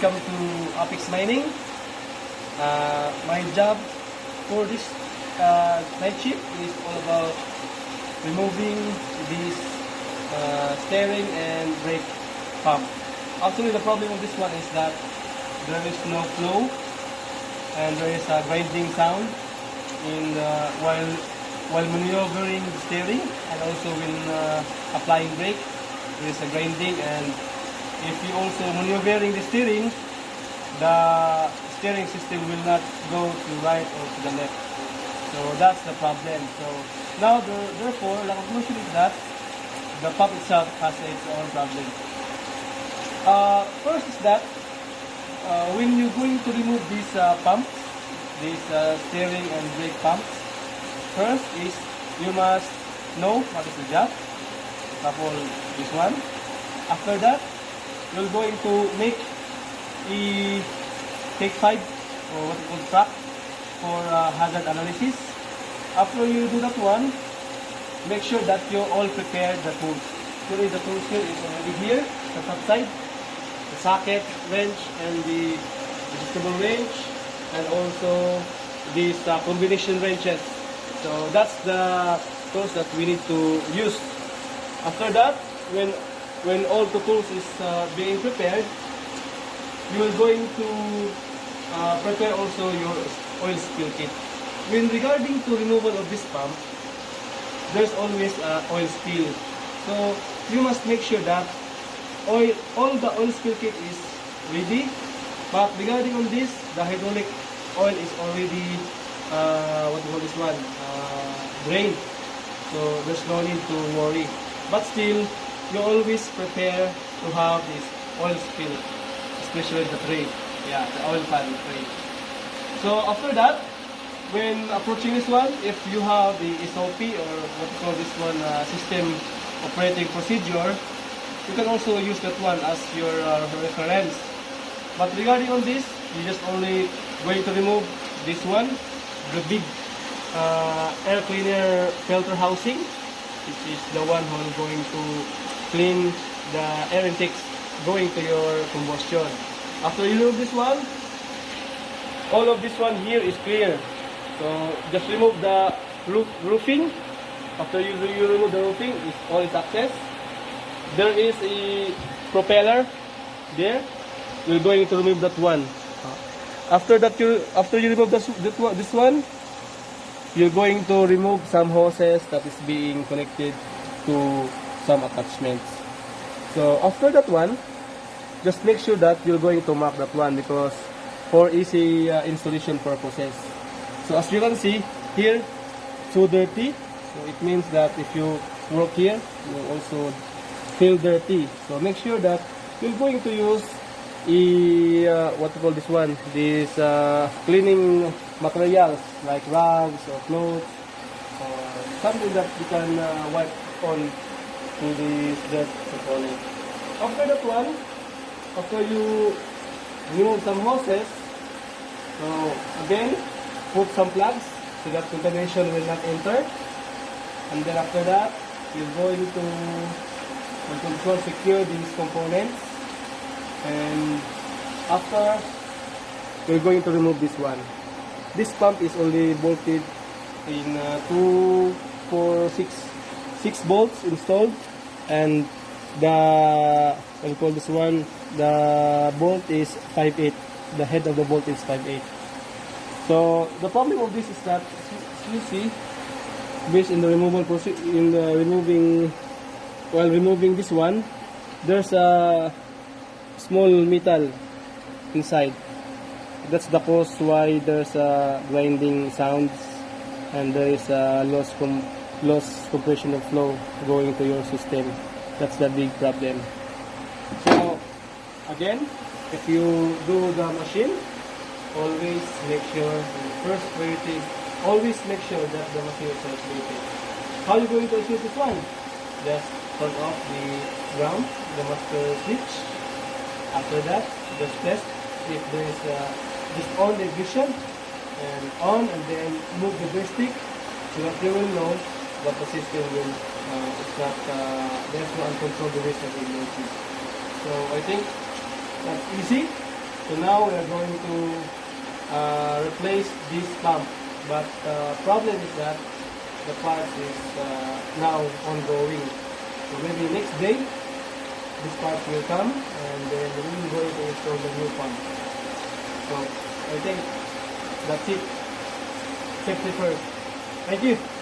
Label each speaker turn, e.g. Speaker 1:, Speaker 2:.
Speaker 1: welcome to Apex Mining. My job for this night shift is all about removing this steering and brake pump. Actually, the problem of this one is that there is no flow and there is a grinding sound in while maneuvering the steering, and also when applying brake, there is a grinding. And if you also maneuvering the steering system will not go to right or to the left. So that's the problem. So now therefore the conclusion is that the pump itself has its own problem. First is that when you're going to remove these pumps, these steering and brake pumps, first is you must know what is the job. For example, this one. After that, you're going to make a take 5 or what we call track for hazard analysis. After you do that one, make sure that you all prepare the tools. Actually, the tools here is already here, the top side, the socket, wrench, and the adjustable wrench, and also these combination wrenches. So that's the tools that we need to use. After that, when all the tools is being prepared, you are going to prepare also your oil spill kit. When regarding to removal of this pump, there's always oil spill. So you must make sure that all the oil spill kit is ready. But regarding on this, the hydraulic oil is already what we call this one, drained. So there's no need to worry. But still, you always prepare to have this oil spill, especially the tray. Yeah, the oil pan tray. So after that, when approaching this one, if you have the SOP or what we call this one, system operating procedure, you can also use that one as your reference. But regarding on this, you just only going to remove this one, the big air cleaner filter housing, which is the one who is going to clean the air intakes going to your combustion. After you remove this one, all of this one here is clear. So just remove the roofing. After you remove the roofing, all is access. There is a propeller there. We're going to remove that one. After you remove this one, you're going to remove some hoses that is being connected to some attachments. So after that one, just make sure that you're going to mark that one, because for easy installation purposes. So as you can see here, so dirty. So it means that if you work here, you will also feel dirty. So make sure that you're going to use what we call this one, these cleaning materials like rags or clothes or something that you can wipe on to this dirt component. After that one, after you remove some hoses, so again put some plugs so that contamination will not enter. And then after that, you're going to secure these components. And after, we're going to remove this one. This pump is only bolted in 2, 4, 6 bolts installed, and the what we call this one, the bolt is 5/8. The head of the bolt is 5/8. So the problem of this is that, as you see, based in the removal process, while removing this one, there's a small metal inside. That's the cause why there's a grinding sounds, and there is a loss compression of flow going to your system. That's the big problem. So again, if you do the machine, always make sure, first priority, always make sure that the machine is regulated. How are you going to achieve this one? Just turn off the ground, the master switch. After that, just test if there is just on the ignition and on, and then move the joystick so that you will know that the system will it's not there's no uncontrolled release of ignition. So I think that's easy. So now we are going to replace this pump, but problem is that the part is now ongoing. So maybe next day this part will come, and then we will going to install the new pump. So I think that's it. Safety first. Thank you.